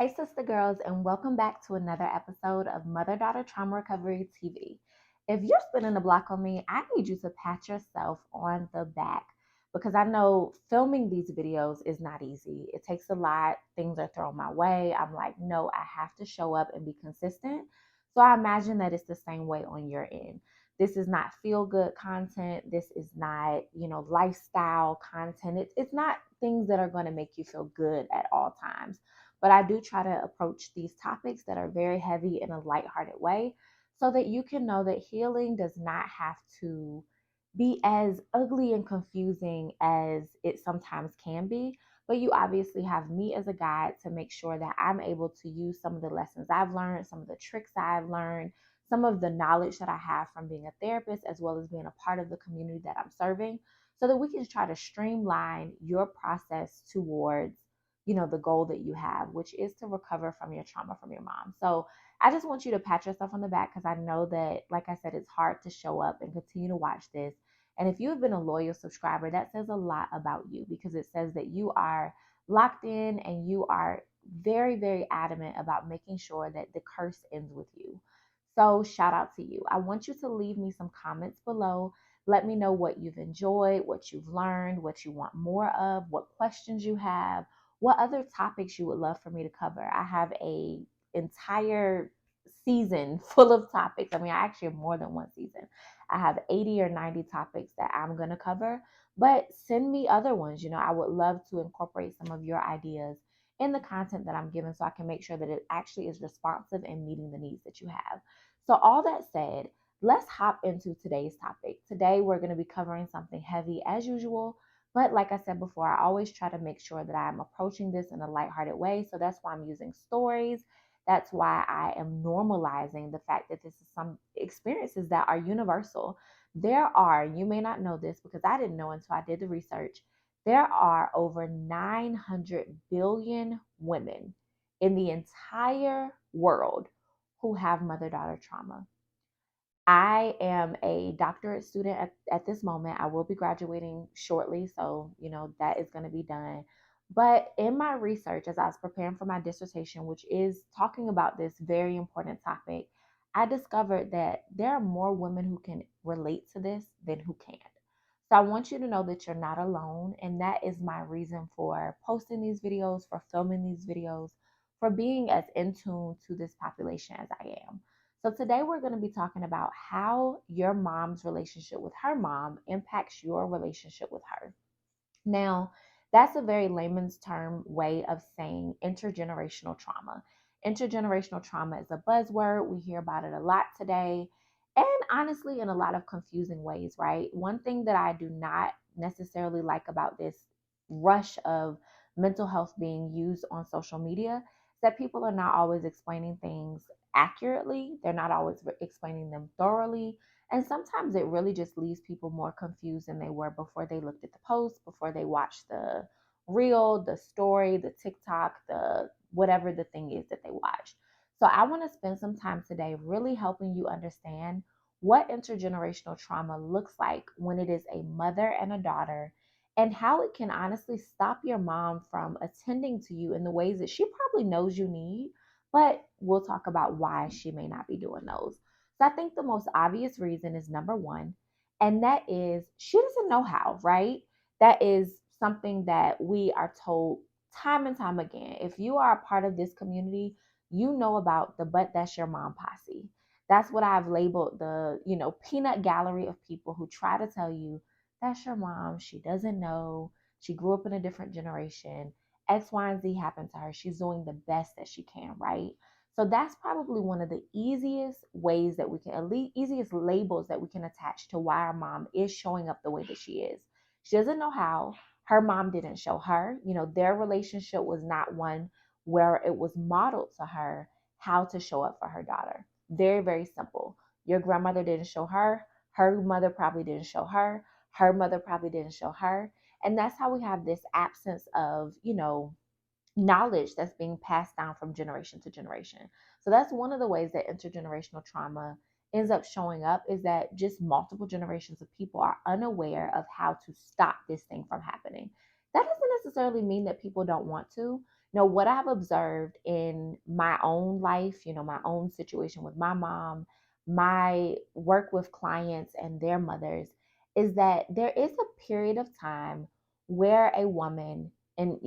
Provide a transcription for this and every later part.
Hey, sister girls, and welcome back to another episode of Mother Daughter Trauma Recovery TV. If you're spinning the block on me, I need you to pat yourself on the back because I know filming these videos is not easy. It takes a lot, things are thrown my way. I'm like, no, I have to show up and be consistent. So I imagine that it's the same way on your end. This is not feel good content. This is not, lifestyle content. It's not things that are going to make you feel good at all times. But I do try to approach these topics that are very heavy in a lighthearted way so that you can know that healing does not have to be as ugly and confusing as it sometimes can be. But you obviously have me as a guide to make sure that I'm able to use some of the lessons I've learned, some of the tricks I've learned, some of the knowledge that I have from being a therapist, as well as being a part of the community that I'm serving, so that we can try to streamline your process towards the goal that you have, which is to recover from your trauma from your mom. So I just want you to pat yourself on the back because I know that, like I said, it's hard to show up and continue to watch this. And if you have been a loyal subscriber, that says a lot about you because it says that you are locked in and you are very, very adamant about making sure that the curse ends with you. So shout out to you. I want you to leave me some comments below. Let me know what you've enjoyed, what you've learned, what you want more of, what questions you have, what other topics you would love for me to cover. I have a entire season full of topics. I mean, I actually have more than one season. I have 80 or 90 topics that I'm going to cover, but send me other ones. I would love to incorporate some of your ideas in the content that I'm giving so I can make sure that it actually is responsive and meeting the needs that you have. So all that said, let's hop into today's topic. Today, we're going to be covering something heavy as usual. But like I said before, I always try to make sure that I'm approaching this in a lighthearted way. So that's why I'm using stories. That's why I am normalizing the fact that this is some experiences that are universal. You may not know this because I didn't know until I did the research, there are over 900 billion women in the entire world who have mother daughter trauma. I am a doctorate student at this moment. I will be graduating shortly, so that is going to be done. But in my research, as I was preparing for my dissertation, which is talking about this very important topic, I discovered that there are more women who can relate to this than who can't. So I want you to know that you're not alone, and that is my reason for posting these videos, for filming these videos, for being as in tune to this population as I am. So today we're going to be talking about how your mom's relationship with her mom impacts your relationship with her. Now, that's a very layman's term way of saying intergenerational trauma. Intergenerational trauma is a buzzword. We hear about it a lot today. And honestly, in a lot of confusing ways, right? One thing that I do not necessarily like about this rush of mental health being used on social media is that people are not always explaining things accurately. They're not always explaining them thoroughly. And sometimes it really just leaves people more confused than they were before they looked at the post, before they watched the reel, the story, the TikTok, the whatever the thing is that they watched. So I want to spend some time today really helping you understand what intergenerational trauma looks like when it is a mother and a daughter, and how it can honestly stop your mom from attending to you in the ways that she probably knows you need, but we'll talk about why she may not be doing those. So I think the most obvious reason is number one, and that is she doesn't know how, right? That is something that we are told time and time again. If you are a part of this community, you know about the but that's your mom posse. That's what I've labeled the, peanut gallery of people who try to tell you that's your mom. She doesn't know. She grew up in a different generation. X, Y, and Z happened to her. She's doing the best that she can, right? So that's probably one of the easiest ways that we can, easiest labels that we can attach to why our mom is showing up the way that she is. She doesn't know how. Her mom didn't show her. Their relationship was not one where it was modeled to her how to show up for her daughter. Very, very simple. Your grandmother didn't show her. Her mother probably didn't show her. Her mother probably didn't show her. And that's how we have this absence of, knowledge that's being passed down from generation to generation. So that's one of the ways that intergenerational trauma ends up showing up, is that just multiple generations of people are unaware of how to stop this thing from happening. That doesn't necessarily mean that people don't want to. What I've observed in my own life, my own situation with my mom, my work with clients and their mothers, is that there is a period of time where a woman, and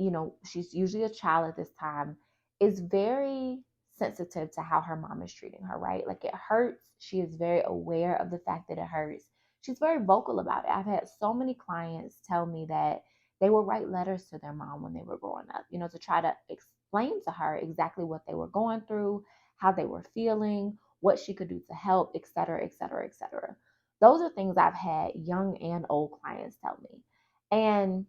she's usually a child at this time, is very sensitive to how her mom is treating her, right? Like it hurts. She is very aware of the fact that it hurts. She's very vocal about it. I've had so many clients tell me that they would write letters to their mom when they were growing up, to try to explain to her exactly what they were going through, how they were feeling, what she could do to help, et cetera, et cetera, et cetera. Those are things I've had young and old clients tell me. And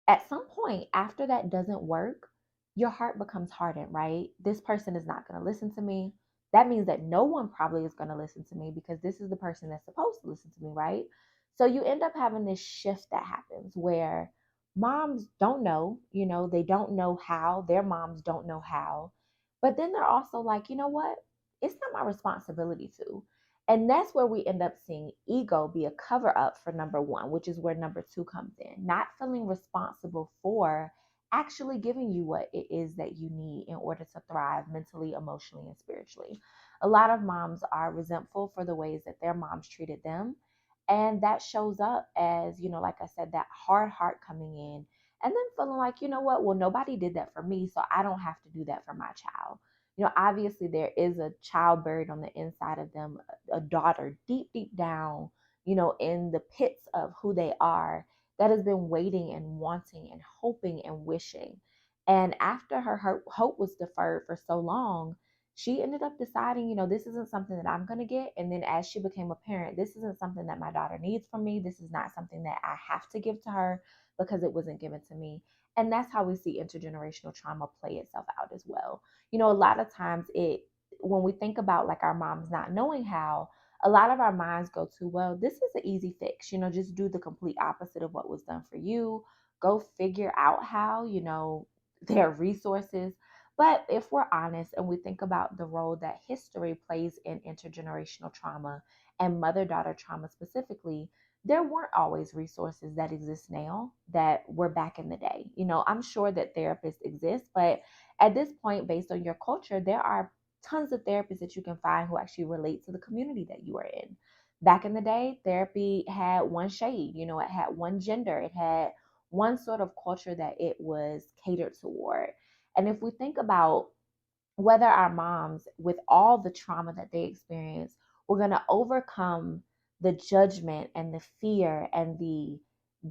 at some point after that doesn't work, your heart becomes hardened, right? This person is not going to listen to me. That means that no one probably is going to listen to me because this is the person that's supposed to listen to me, right? So you end up having this shift that happens where moms don't know, they don't know how, their moms don't know how. But then they're also like, you know what? It's not my responsibility to. And that's where we end up seeing ego be a cover up for number one, which is where number two comes in. Not feeling responsible for actually giving you what it is that you need in order to thrive mentally, emotionally, and spiritually. A lot of moms are resentful for the ways that their moms treated them. And that shows up as, like I said, that hard heart coming in and then feeling like, you know what, well, nobody did that for me, so I don't have to do that for my child. Obviously there is a child buried on the inside of them, a daughter deep, deep down, in the pits of who they are, that has been waiting and wanting and hoping and wishing. And after her hope was deferred for so long, she ended up deciding, this isn't something that I'm going to get. And then as she became a parent, this isn't something that my daughter needs from me. This is not something that I have to give to her because it wasn't given to me. And that's how we see intergenerational trauma play itself out as well. A lot of times when we think about like our moms not knowing how, a lot of our minds go to, well, this is an easy fix, just do the complete opposite of what was done for you. Go figure out how, their resources. But if we're honest and we think about the role that history plays in intergenerational trauma and mother daughter trauma specifically, there weren't always resources that exist now that were back in the day. I'm sure that therapists exist, but at this point, based on your culture, there are tons of therapists that you can find who actually relate to the community that you are in. Back in the day, therapy had one shade, it had one gender, it had one sort of culture that it was catered toward. And if we think about whether our moms, with all the trauma that they experience, were going to overcome the judgment and the fear and the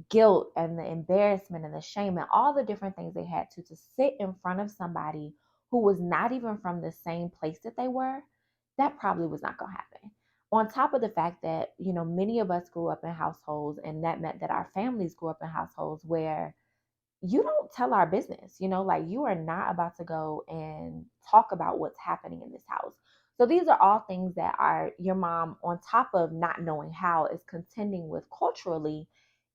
guilt and the embarrassment and the shame and all the different things they had to sit in front of somebody who was not even from the same place that they were, that probably was not going to happen. On top of the fact that, many of us grew up in households, and that meant that our families grew up in households where you don't tell our business, like you are not about to go and talk about what's happening in this house. So these are all things that are your mom, on top of not knowing how, is contending with culturally.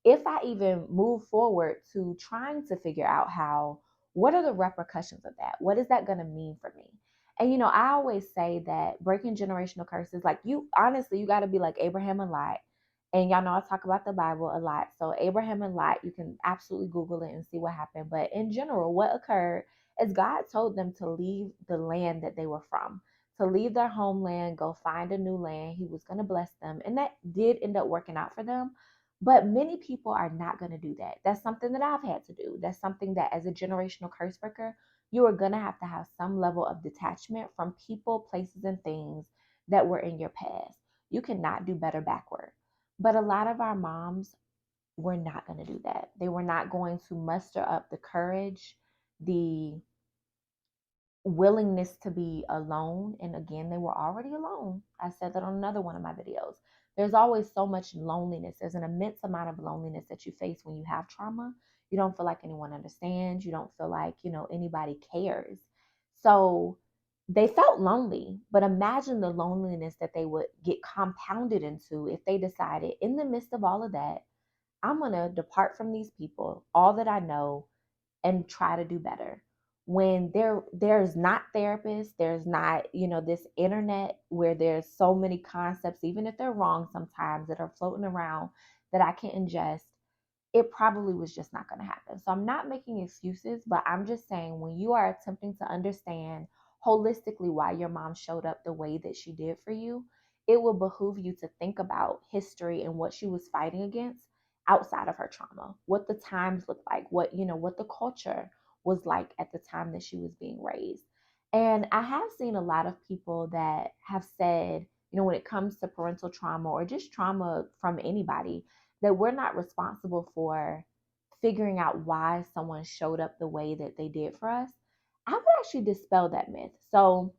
If I even move forward to trying to figure out how, what are the repercussions of that? What is that going to mean for me? And I always say that breaking generational curses, like you honestly, you got to be like Abraham and Lot. And y'all know I talk about the Bible a lot. So Abraham and Lot, you can absolutely Google it and see what happened. But in general, what occurred is God told them to leave the land that they were from, to leave their homeland, go find a new land. He was going to bless them. And that did end up working out for them. But many people are not going to do that. That's something that I've had to do. That's something that, as a generational curse breaker, you are going to have some level of detachment from people, places, and things that were in your past. You cannot do better backward. But a lot of our moms were not going to do that. They were not going to muster up the courage, the willingness to be alone. And again, they were already alone. I said that on another one of my videos. There's always so much loneliness. There's an immense amount of loneliness that you face when you have trauma. You don't feel like anyone understands. You don't feel like, anybody cares. So they felt lonely, but imagine the loneliness that they would get compounded into if they decided, in the midst of all of that, I'm going to depart from these people, all that I know, and try to do better. When there's not therapists, there's not, this internet where there's so many concepts, even if they're wrong sometimes, that are floating around that I can ingest. it probably was just not going to happen. So I'm not making excuses, but I'm just saying when you are attempting to understand holistically why your mom showed up the way that she did for you, it will behoove you to think about history and what she was fighting against outside of her trauma, what the times looked like, what the culture was like at the time that she was being raised. And I have seen a lot of people that have said, when it comes to parental trauma or just trauma from anybody, that we're not responsible for figuring out why someone showed up the way that they did for us. I would actually dispel that myth. So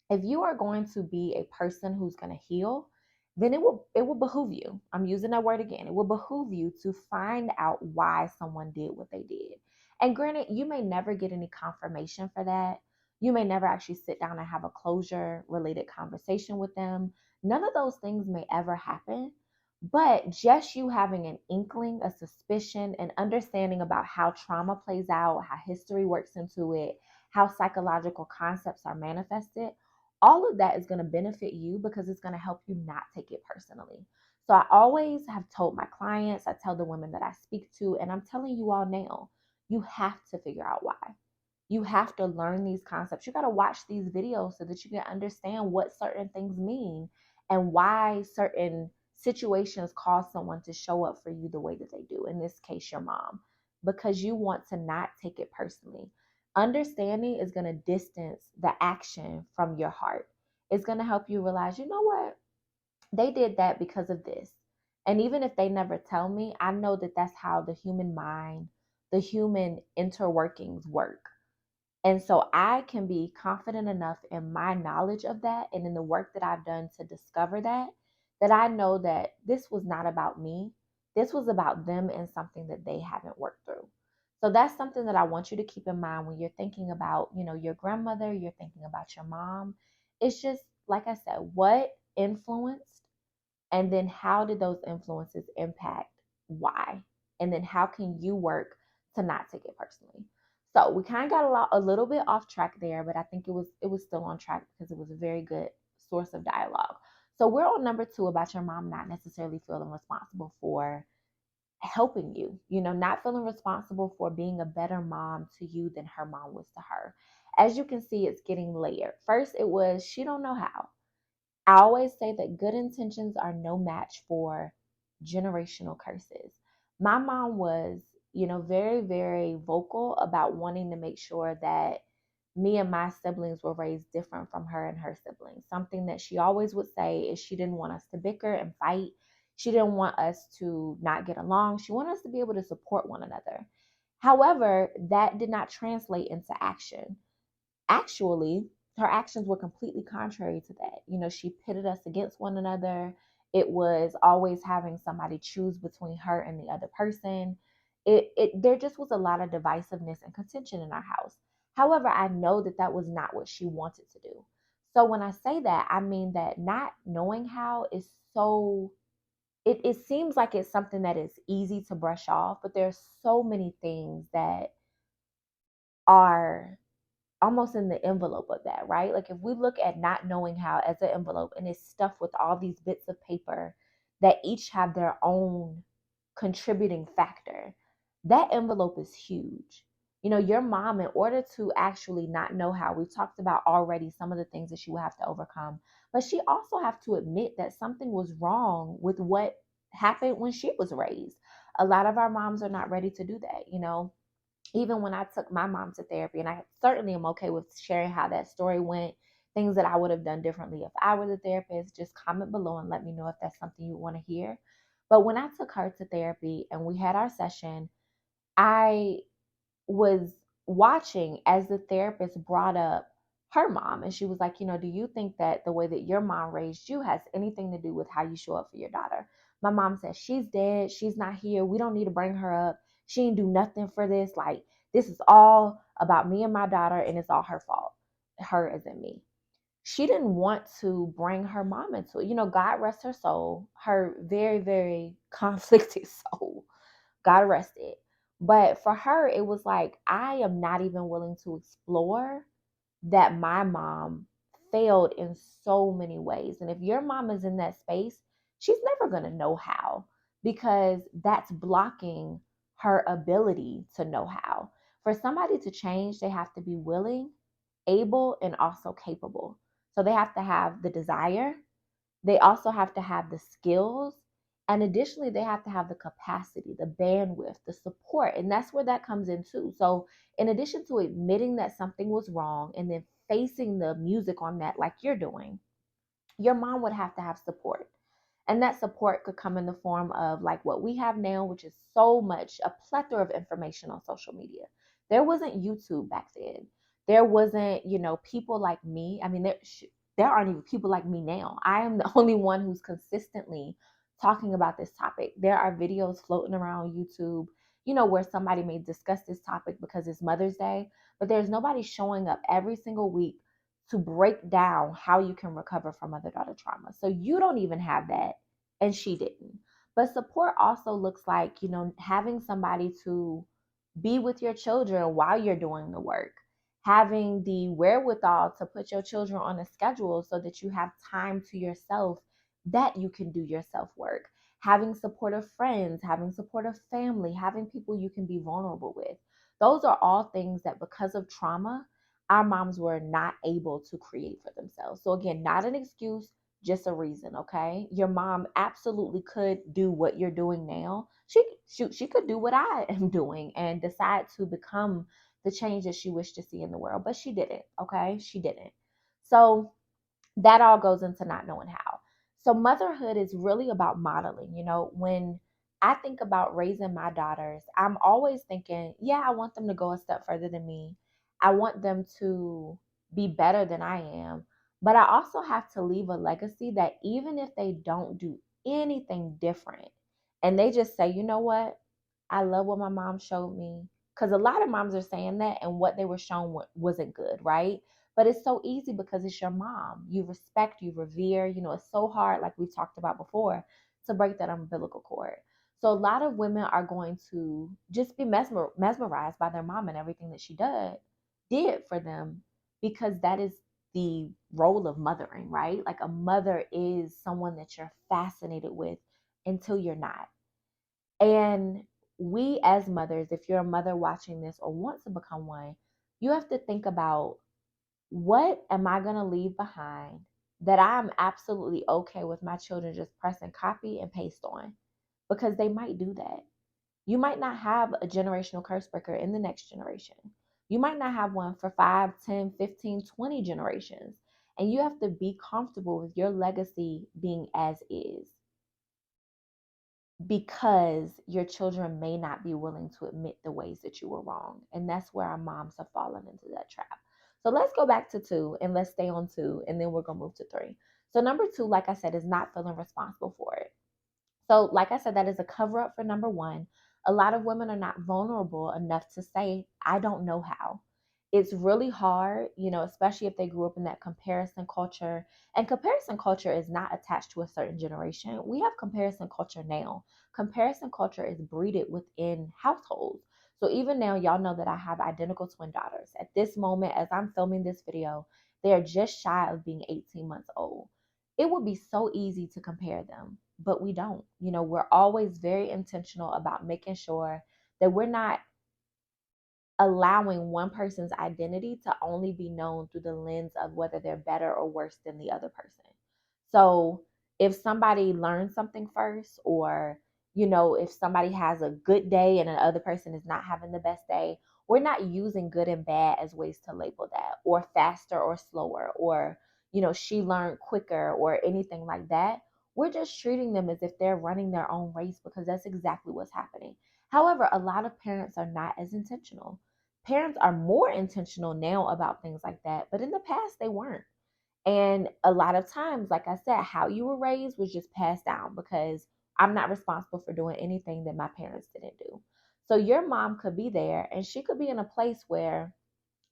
if you are going to be a person who's going to heal, then it will behoove you. I'm using that word again. It will behoove you to find out why someone did what they did. And granted, you may never get any confirmation for that. You may never actually sit down and have a closure related conversation with them. None of those things may ever happen. But just you having an inkling, a suspicion, an understanding about how trauma plays out, how history works into it, how psychological concepts are manifested, all of that is going to benefit you because it's going to help you not take it personally. So I always have told my clients, I tell the women that I speak to, and I'm telling you all now, you have to figure out why. You have to learn these concepts. You got to watch these videos so that you can understand what certain things mean and why certain situations cause someone to show up for you the way that they do. In this case, your mom, because you want to not take it personally. Understanding is going to distance the action from your heart. It's going to help you realize, you know what? They did that because of this. And even if they never tell me, I know that that's how the human mind, the human interworkings work. And so I can be confident enough in my knowledge of that and in the work that I've done to discover that, that I know that this was not about me. This was about them and something that they haven't worked through. So that's something that I want you to keep in mind when you're thinking about, your grandmother, you're thinking about your mom. It's just, like I said, what influenced, and then how did those influences impact why? And then how can you work to not take it personally? So we kind of got a little bit off track there, but I think it was still on track because it was a very good source of dialogue. So we're on number 2 about your mom not necessarily feeling responsible for helping you, not feeling responsible for being a better mom to you than her mom was to her. As you can see, it's getting layered. First, it was she don't know how. I always say that good intentions are no match for generational curses. My mom was, very, very vocal about wanting to make sure that me and my siblings were raised different from her and her siblings. Something that she always would say is she didn't want us to bicker and fight. She didn't want us to not get along. She wanted us to be able to support one another. However, that did not translate into action. Actually, her actions were completely contrary to that. She pitted us against one another. It was always having somebody choose between her and the other person. There just was a lot of divisiveness and contention in our house. However, I know that that was not what she wanted to do. So when I say that, I mean that not knowing how is so, it seems like it's something that is easy to brush off, but there's so many things that are almost in the envelope of that, right? Like if we look at not knowing how as an envelope and it's stuffed with all these bits of paper that each have their own contributing factor, that envelope is huge. Your mom, in order to actually not know how, we've talked about already some of the things that she will have to overcome, but she also have to admit that something was wrong with what happened when she was raised. A lot of our moms are not ready to do that. Even when I took my mom to therapy, and I certainly am okay with sharing how that story went, things that I would have done differently if I were the therapist, just comment below and let me know if that's something you want to hear. But when I took her to therapy and we had our session, I was watching as the therapist brought up her mom. And she was like, do you think that the way that your mom raised you has anything to do with how you show up for your daughter? My mom said, she's dead. She's not here. We don't need to bring her up. She ain't do nothing for this. Like, this is all about me and my daughter, and it's all her fault. Her as in me. She didn't want to bring her mom into it. God rest her soul, her very, very conflicted soul. God rest it. But for her, it was like, I am not even willing to explore that my mom failed in so many ways. And if your mom is in that space, she's never going to know how, because that's blocking her ability to know how. For somebody to change, they have to be willing, able, and also capable. So they have to have the desire, they also have to have the skills, and additionally, they have to have the capacity, the bandwidth, the support. And that's where that comes in too. So, in addition to admitting that something was wrong and then facing the music on that, like you're doing, your mom would have to have support. And that support could come in the form of like what we have now, which is so much a plethora of information on social media. There wasn't YouTube back then. There wasn't, people like me. I mean, there aren't even people like me now. I am the only one who's consistently talking about this topic. There are videos floating around YouTube, where somebody may discuss this topic because it's Mother's Day, but there's nobody showing up every single week to break down how you can recover from mother-daughter trauma. So you don't even have that, and she didn't. But support also looks like, having somebody to be with your children while you're doing the work, having the wherewithal to put your children on a schedule so that you have time to yourself, that you can do your self work, having supportive friends, having supportive family, having people you can be vulnerable with. Those are all things that, because of trauma, our moms were not able to create for themselves. So again, not an excuse, just a reason. Okay, your mom absolutely could do what you're doing now. She could do what I am doing and decide to become the change that she wished to see in the world, but she didn't. Okay, she didn't. So that all goes into not knowing how. So motherhood is really about modeling. When I think about raising my daughters, I'm always thinking, yeah, I want them to go a step further than me. I want them to be better than I am. But I also have to leave a legacy that even if they don't do anything different and they just say, you know what, I love what my mom showed me. Because a lot of moms are saying that, and what they were shown wasn't good, right? But it's so easy because it's your mom. You respect, you revere. It's so hard, like we've talked about before, to break that umbilical cord. So a lot of women are going to just be mesmerized by their mom and everything that she did for them, because that is the role of mothering, right? Like a mother is someone that you're fascinated with until you're not. And we as mothers, if you're a mother watching this or want to become one, you have to think about, what am I going to leave behind that I'm absolutely okay with my children just pressing copy and paste on? Because they might do that. You might not have a generational curse breaker in the next generation. You might not have one for 5, 10, 15, 20 generations. And you have to be comfortable with your legacy being as is, because your children may not be willing to admit the ways that you were wrong. And that's where our moms have fallen into that trap. So let's go back to 2 and let's stay on 2, and then we're going to move to 3. So number 2, like I said, is not feeling responsible for it. So like I said, that is a cover up for number 1. A lot of women are not vulnerable enough to say, I don't know how. It's really hard, especially if they grew up in that comparison culture. And comparison culture is not attached to a certain generation. We have comparison culture now. Comparison culture is breeded within households. So even now, y'all know that I have identical twin daughters. At this moment, as I'm filming this video, they are just shy of being 18 months old. It would be so easy to compare them, but we don't. We're always very intentional about making sure that we're not allowing one person's identity to only be known through the lens of whether they're better or worse than the other person. So if somebody learns something first, or, if somebody has a good day and another person is not having the best day, we're not using good and bad as ways to label that, or faster or slower, or, she learned quicker or anything like that. We're just treating them as if they're running their own race, because that's exactly what's happening. However, a lot of parents are not as intentional. Parents are more intentional now about things like that, but in the past they weren't. And a lot of times, like I said, how you were raised was just passed down, because I'm not responsible for doing anything that my parents didn't do. So your mom could be there and she could be in a place where,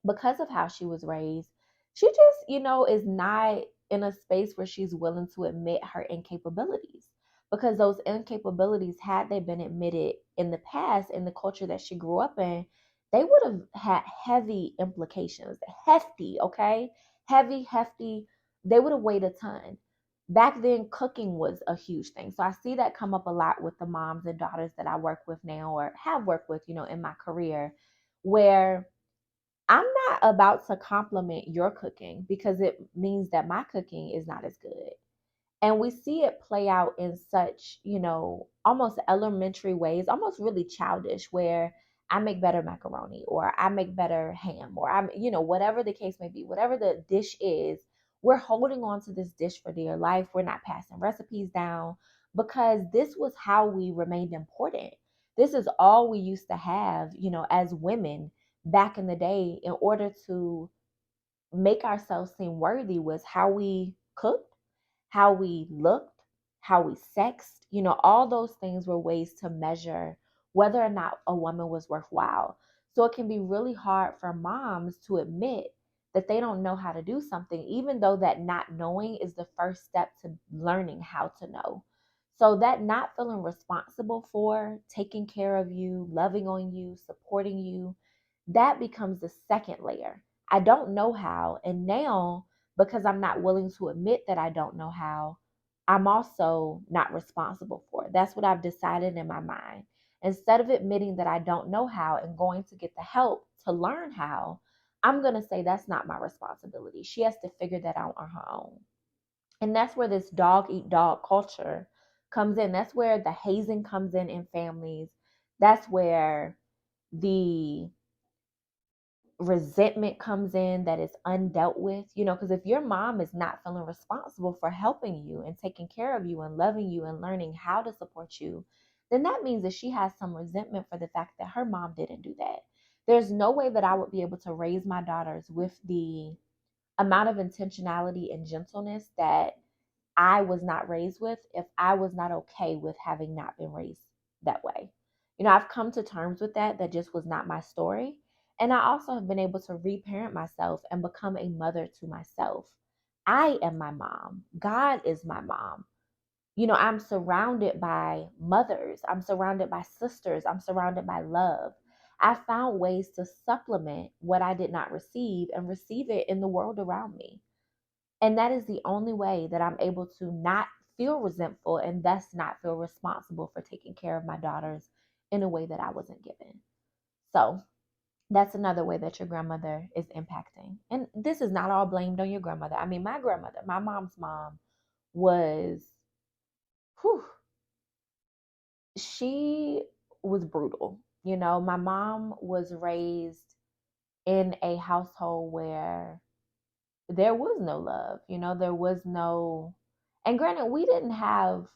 because of how she was raised, she just, is not in a space where she's willing to admit her incapabilities. Because those incapabilities, had they been admitted in the past, in the culture that she grew up in, they would have had heavy implications. Hefty, okay? Heavy, hefty. They would have weighed a ton. back then cooking was a huge thing. So I see that come up a lot with the moms and daughters that I work with now or have worked with, in my career, where I'm not about to compliment your cooking because it means that my cooking is not as good. And we see it play out in such, almost elementary ways, almost really childish, where I make better macaroni or I make better ham or whatever the case may be, whatever the dish is, we're holding on to this dish for dear life. We're not passing recipes down because this was how we remained important. This is all we used to have, as women back in the day in order to make ourselves seem worthy was how we cooked, how we looked, how we sexed. All those things were ways to measure whether or not a woman was worthwhile. So it can be really hard for moms to admit that they don't know how to do something, even though that not knowing is the first step to learning how to know. So that not feeling responsible for taking care of you, loving on you, supporting you, that becomes the second layer. I don't know how. And now, because I'm not willing to admit that I don't know how, I'm also not responsible for it. That's what I've decided in my mind. Instead of admitting that I don't know how and going to get the help to learn how, I'm going to say that's not my responsibility. She has to figure that out on her own. And that's where this dog eat dog culture comes in. That's where the hazing comes in families. That's where the resentment comes in that is undealt with, because if your mom is not feeling responsible for helping you and taking care of you and loving you and learning how to support you, then that means that she has some resentment for the fact that her mom didn't do that. There's no way that I would be able to raise my daughters with the amount of intentionality and gentleness that I was not raised with if I was not okay with having not been raised that way. I've come to terms with that just was not my story. And I also have been able to reparent myself and become a mother to myself. I am my mom. God is my mom. I'm surrounded by mothers. I'm surrounded by sisters. I'm surrounded by love. I found ways to supplement what I did not receive and receive it in the world around me. And that is the only way that I'm able to not feel resentful and thus not feel responsible for taking care of my daughters in a way that I wasn't given. So that's another way that your grandmother is impacting. And this is not all blamed on your grandmother. I mean, my grandmother, my mom's mom, was, whew, she was brutal. My mom was raised in a household where there was no love. There was no, and granted, we didn't have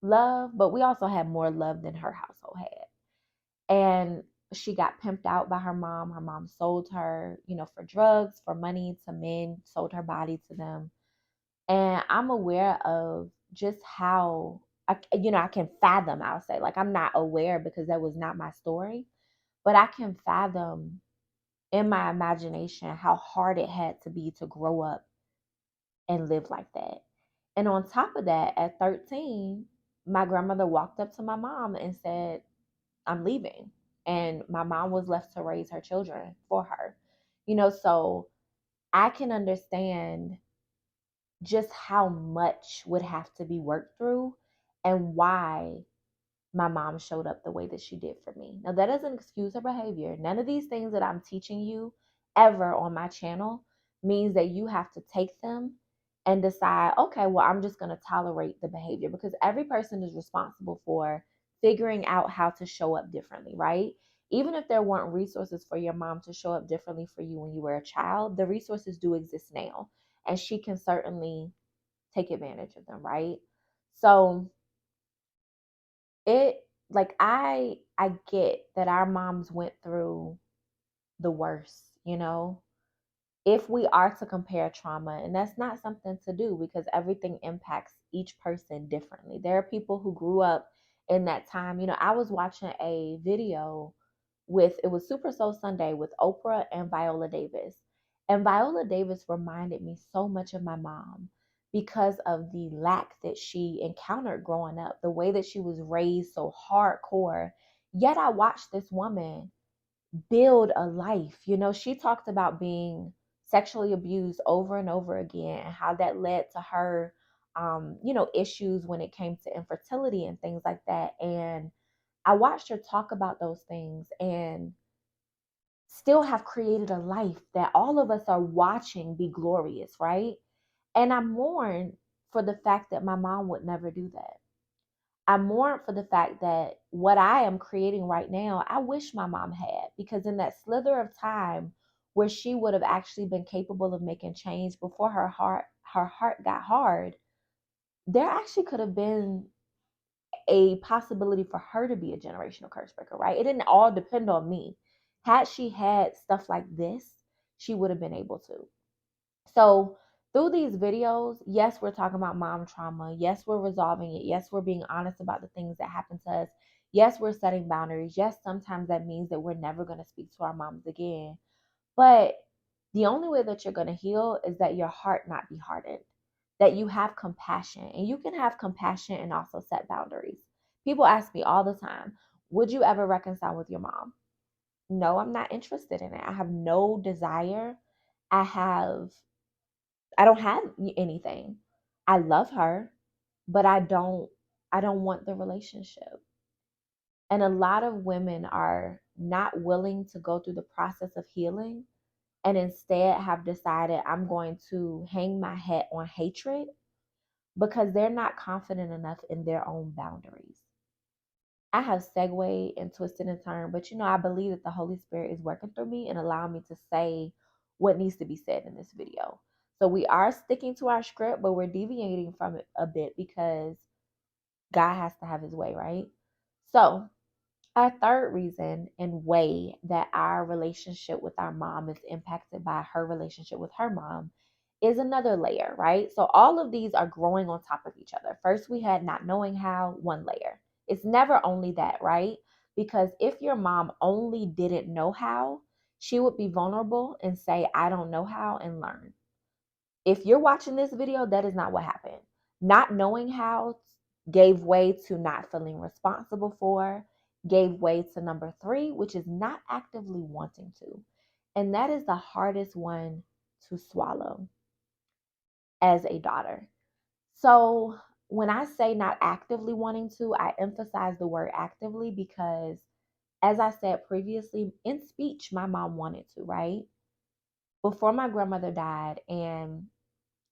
love, but we also had more love than her household had. And she got pimped out by her mom. Her mom sold her, for drugs, for money to men, sold her body to them. And I'm aware of just how, I can fathom, I'll say, like, I'm not aware because that was not my story, but I can fathom in my imagination how hard it had to be to grow up and live like that. And on top of that, at 13, my grandmother walked up to my mom and said, I'm leaving. And my mom was left to raise her children for her. So I can understand just how much would have to be worked through and why my mom showed up the way that she did for me. Now, that doesn't excuse her behavior. None of these things that I'm teaching you ever on my channel means that you have to take them and decide, okay, well, I'm just going to tolerate the behavior, because every person is responsible for figuring out how to show up differently, right? Even if there weren't resources for your mom to show up differently for you when you were a child, the resources do exist now, and she can certainly take advantage of them, right? So, it like I get that our moms went through the worst, if we are to compare trauma, and that's not something to do because everything impacts each person differently. There are people who grew up in that time. I was watching a video with, it was Super Soul Sunday with Oprah and Viola Davis. And Viola Davis reminded me so much of my mom because of the lack that she encountered growing up, the way that she was raised so hardcore. Yet I watched this woman build a life. She talked about being sexually abused over and over again and how that led to her issues when it came to infertility and things like that. And I watched her talk about those things and still have created a life that all of us are watching be glorious, right? And I mourn for the fact that my mom would never do that. I mourn for the fact that what I am creating right now, I wish my mom had, because in that slither of time where she would have actually been capable of making change before her heart got hard, there actually could have been a possibility for her to be a generational curse breaker, right? It didn't all depend on me. Had she had stuff like this, she would have been able to. So, through these videos, yes, we're talking about mom trauma. Yes, we're resolving it. Yes, we're being honest about the things that happen to us. Yes, we're setting boundaries. Yes, sometimes that means that we're never going to speak to our moms again. But the only way that you're going to heal is that your heart not be hardened, that you have compassion. And you can have compassion and also set boundaries. People ask me all the time, would you ever reconcile with your mom? No, I'm not interested in it. I have no desire. I have I don't have anything. I love her, but I don't want the relationship. And a lot of women are not willing to go through the process of healing and instead have decided I'm going to hang my hat on hatred because they're not confident enough in their own boundaries. I have segued and twisted and turned, but I believe that the Holy Spirit is working through me and allowing me to say what needs to be said in this video. So we are sticking to our script, but we're deviating from it a bit because God has to have his way, right? So our third reason and way that our relationship with our mom is impacted by her relationship with her mom is another layer, right? So all of these are growing on top of each other. First, we had not knowing how, one layer. It's never only that, right? Because if your mom only didn't know how, she would be vulnerable and say, I don't know how, and learn. If you're watching this video, that is not what happened. Not knowing how gave way to not feeling responsible for, gave way to number three, which is not actively wanting to. And that is the hardest one to swallow as a daughter. So when I say not actively wanting to, I emphasize the word actively because, as I said previously, in speech, my mom wanted to, right? Before my grandmother died, and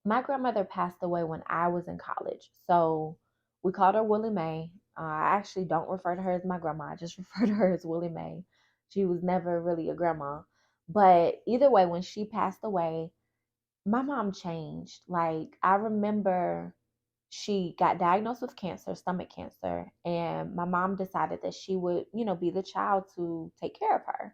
my grandmother passed away when I was in college. So we called her Willie Mae. I actually don't refer to her as my grandma. I just refer to her as Willie Mae. She was never really a grandma. But either way, when she passed away, my mom changed. Like, I remember she got diagnosed with cancer, stomach cancer, and my mom decided that she would, be the child to take care of her.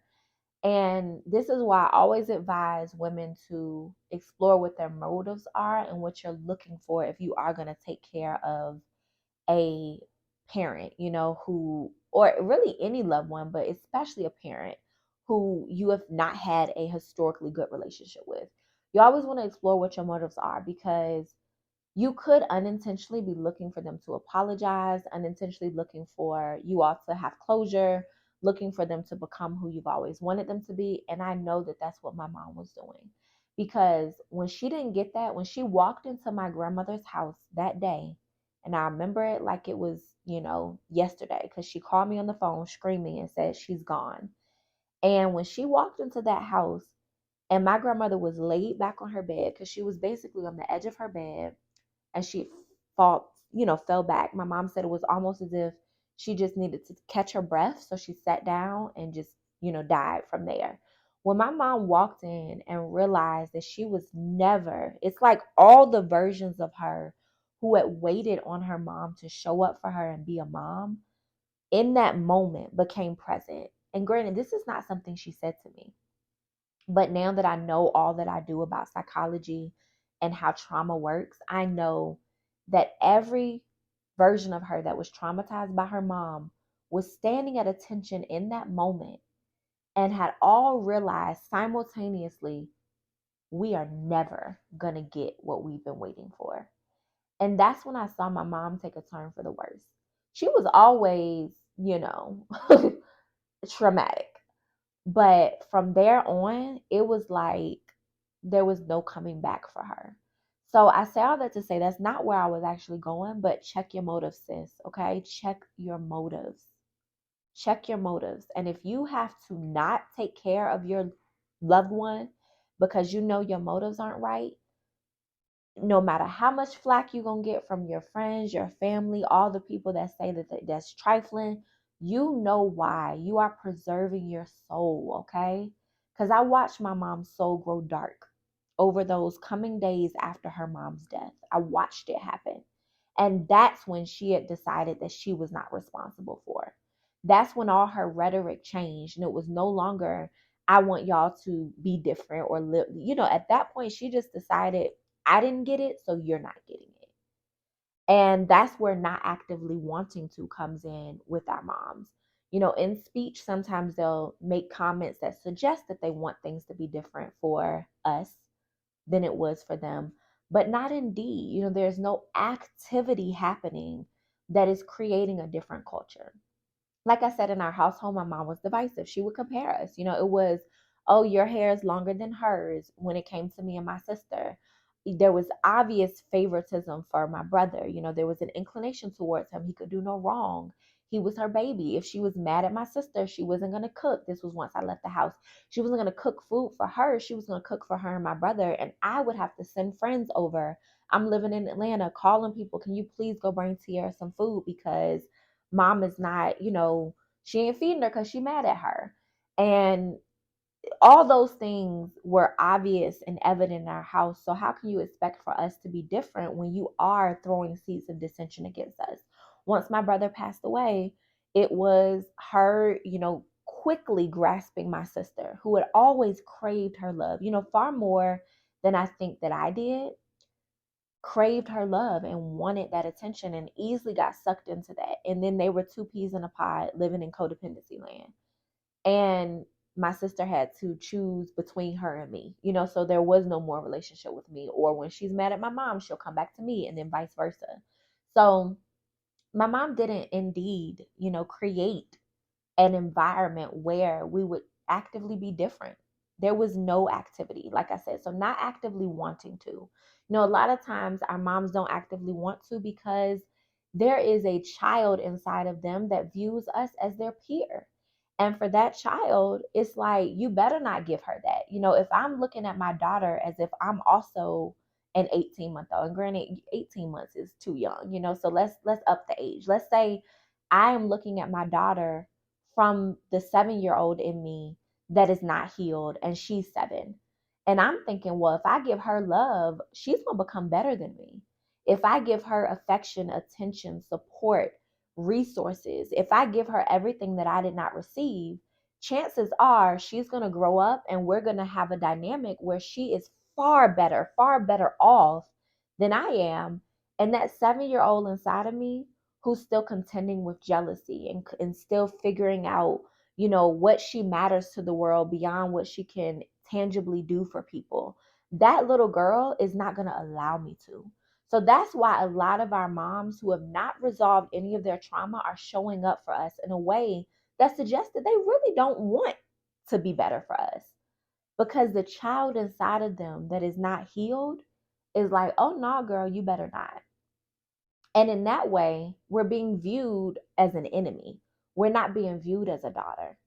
And this is why I always advise women to explore what their motives are and what you're looking for if you are going to take care of a parent, who, or really any loved one, but especially a parent who you have not had a historically good relationship with. You always want to explore what your motives are because you could unintentionally be looking for them to apologize, unintentionally looking for you all to have closure, looking for them to become who you've always wanted them to be. And I know that that's what my mom was doing because when she didn't get that, when she walked into my grandmother's house that day, and I remember it like it was, yesterday, because she called me on the phone screaming and said she's gone. And when she walked into that house, and my grandmother was laid back on her bed because she was basically on the edge of her bed and she fell back. My mom said it was almost as if she just needed to catch her breath. So she sat down and just, died from there. When my mom walked in and realized that she was never, it's like all the versions of her who had waited on her mom to show up for her and be a mom in that moment became present. And granted, this is not something she said to me. But now that I know all that I do about psychology and how trauma works, I know that every version of her that was traumatized by her mom was standing at attention in that moment and had all realized simultaneously, we are never going to get what we've been waiting for. And that's when I saw my mom take a turn for the worse. She was always, traumatic. But from there on, it was like there was no coming back for her. So I say all that to say that's not where I was actually going, but check your motives, sis. Okay. Check your motives. Check your motives. And if you have to not take care of your loved one because you know your motives aren't right, no matter how much flack you're going to get from your friends, your family, all the people that say that's trifling, you know why. You are preserving your soul, okay? Because I watched my mom's soul grow dark over those coming days after her mom's death. I watched it happen. And that's when she had decided that she was not responsible for it. That's when all her rhetoric changed. And it was no longer, I want y'all to be different or live. At that point, she just decided, I didn't get it, so you're not getting it. And that's where not actively wanting to comes in with our moms. In speech, sometimes they'll make comments that suggest that they want things to be different for us than it was for them, but not in deed. There's no activity happening that is creating a different culture. Like I said, in our household, my mom was divisive. She would compare us. It was, oh, your hair is longer than hers when it came to me and my sister. There was obvious favoritism for my brother. There was an inclination towards him. He could do no wrong. He was her baby. If she was mad at my sister, she wasn't going to cook. This was once I left the house. She wasn't going to cook food for her. She was going to cook for her and my brother. And I would have to send friends over. I'm living in Atlanta, calling people, can you please go bring Tiara some food because mom is not, she ain't feeding her because she mad at her. And all those things were obvious and evident in our house. So how can you expect for us to be different when you are throwing seeds of dissension against us? Once my brother passed away, it was her, quickly grasping my sister, who had always craved her love, far more than I think that I did, craved her love and wanted that attention and easily got sucked into that. And then they were two peas in a pod living in codependency land. And my sister had to choose between her and me, so there was no more relationship with me. Or when she's mad at my mom, she'll come back to me and then vice versa. So my mom didn't indeed, create an environment where we would actively be different. There was no activity, like I said. So, not actively wanting to. A lot of times our moms don't actively want to because there is a child inside of them that views us as their peer. And for that child, it's like, you better not give her that. If I'm looking at my daughter as if I'm also an 18-month-old, and granted, 18 months is too young, so let's up the age. Let's say I am looking at my daughter from the 7-year-old in me that is not healed, and she's 7. And I'm thinking, well, if I give her love, she's going to become better than me. If I give her affection, attention, support, resources, if I give her everything that I did not receive, chances are she's going to grow up and we're going to have a dynamic where she is far better off than I am. And that 7-year-old inside of me who's still contending with jealousy and still figuring out, what she matters to the world beyond what she can tangibly do for people. That little girl is not going to allow me to. So that's why a lot of our moms who have not resolved any of their trauma are showing up for us in a way that suggests that they really don't want to be better for us. Because the child inside of them that is not healed is like, oh no, girl, you better not. And in that way, we're being viewed as an enemy. We're not being viewed as a daughter.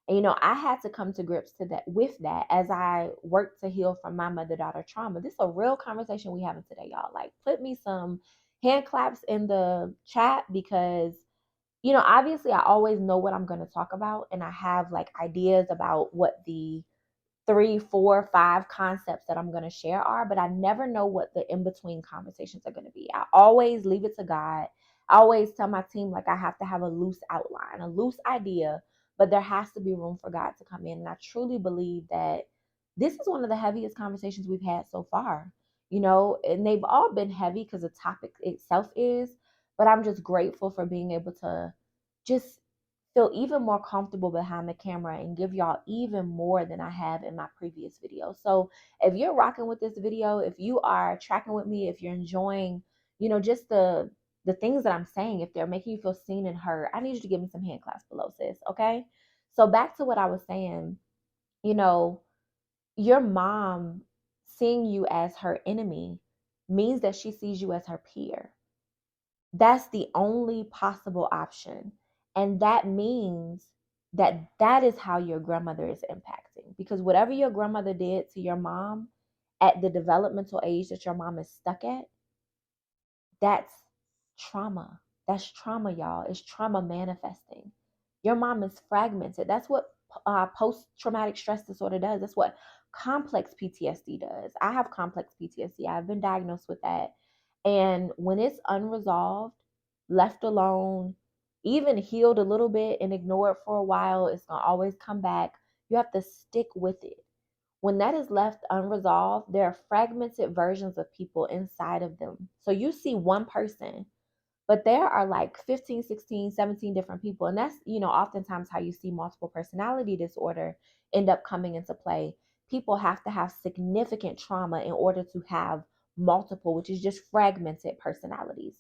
And I had to come to grips to that with that as I worked to heal from my mother-daughter trauma. This is a real conversation we having today, y'all. Like, put me some hand claps in the chat because obviously I always know what I'm going to talk about, and I have like ideas about what the 3, 4, 5 concepts that I'm going to share are, but I never know what the in-between conversations are going to be. I always leave it to God. I always tell my team, like, I have to have a loose outline, a loose idea, but there has to be room for God to come in. And I truly believe that this is one of the heaviest conversations we've had so far, and they've all been heavy because the topic itself is, but I'm just grateful for being able to just feel even more comfortable behind the camera and give y'all even more than I have in my previous video. So if you're rocking with this video, if you are tracking with me, if you're enjoying, just the things that I'm saying, if they're making you feel seen and heard, I need you to give me some hand claps below, sis. Okay. So back to what I was saying, you know, your mom seeing you as her enemy means that she sees you as her peer. That's the only possible option. And that means that that is how your grandmother is impacting. Because whatever your grandmother did to your mom at the developmental age that your mom is stuck at, that's trauma. That's trauma, y'all. It's trauma manifesting. Your mom is fragmented. That's what post traumatic stress disorder does. That's what complex PTSD does. I have complex PTSD. I've been diagnosed with that. And when it's unresolved, left alone, even healed a little bit and ignored for a while, it's going to always come back. You have to stick with it. When that is left unresolved, there are fragmented versions of people inside of them. So you see one person, but there are like 15, 16, 17 different people. And that's, oftentimes how you see multiple personality disorder end up coming into play. People have to have significant trauma in order to have multiple, which is just fragmented personalities.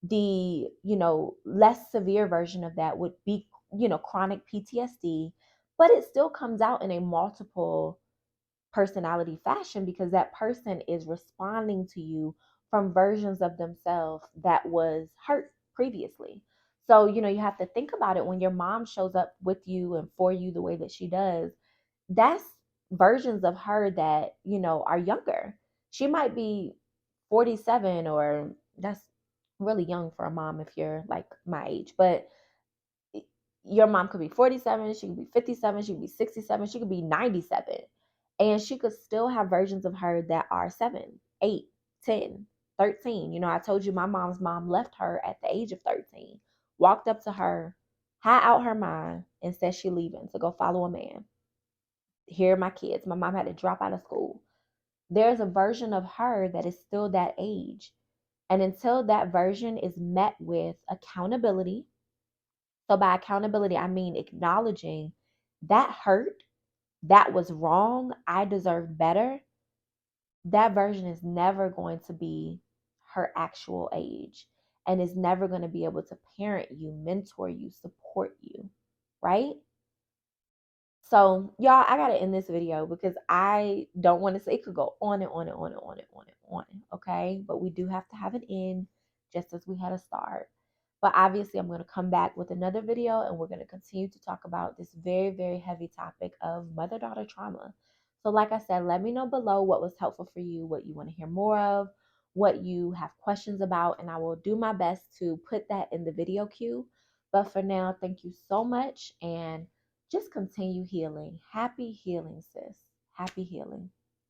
The, less severe version of that would be, chronic PTSD, but it still comes out in a multiple personality fashion because that person is responding to you from versions of themselves that was hurt previously. So, you have to think about it when your mom shows up with you and for you the way that she does. That's versions of her that, are younger. She might be 47, or that's really young for a mom if you're like my age, but your mom could be 47, she could be 57, she could be 67, she could be 97. And she could still have versions of her that are 7, 8, 10, 13. I told you my mom's mom left her at the age of 13, walked up to her, had out her mind, and said she leaving to go follow a man. Here are my kids. My mom had to drop out of school. There's a version of her that is still that age. And until that version is met with accountability, so by accountability, I mean acknowledging that hurt, that was wrong, I deserve better. That version is never going to be her actual age and is never going to be able to parent you, mentor you, support you, right? So, y'all, I gotta end this video because I don't want to say it could go on and on and on and on and on and on. Okay, but we do have to have an end, just as we had a start. But obviously, I'm going to come back with another video and we're going to continue to talk about this very, very heavy topic of mother daughter trauma. So, like I said, let me know below what was helpful for you, what you want to hear more of, what you have questions about, and I will do my best to put that in the video queue. But for now, thank you so much and just continue healing. Happy healing, sis. Happy healing.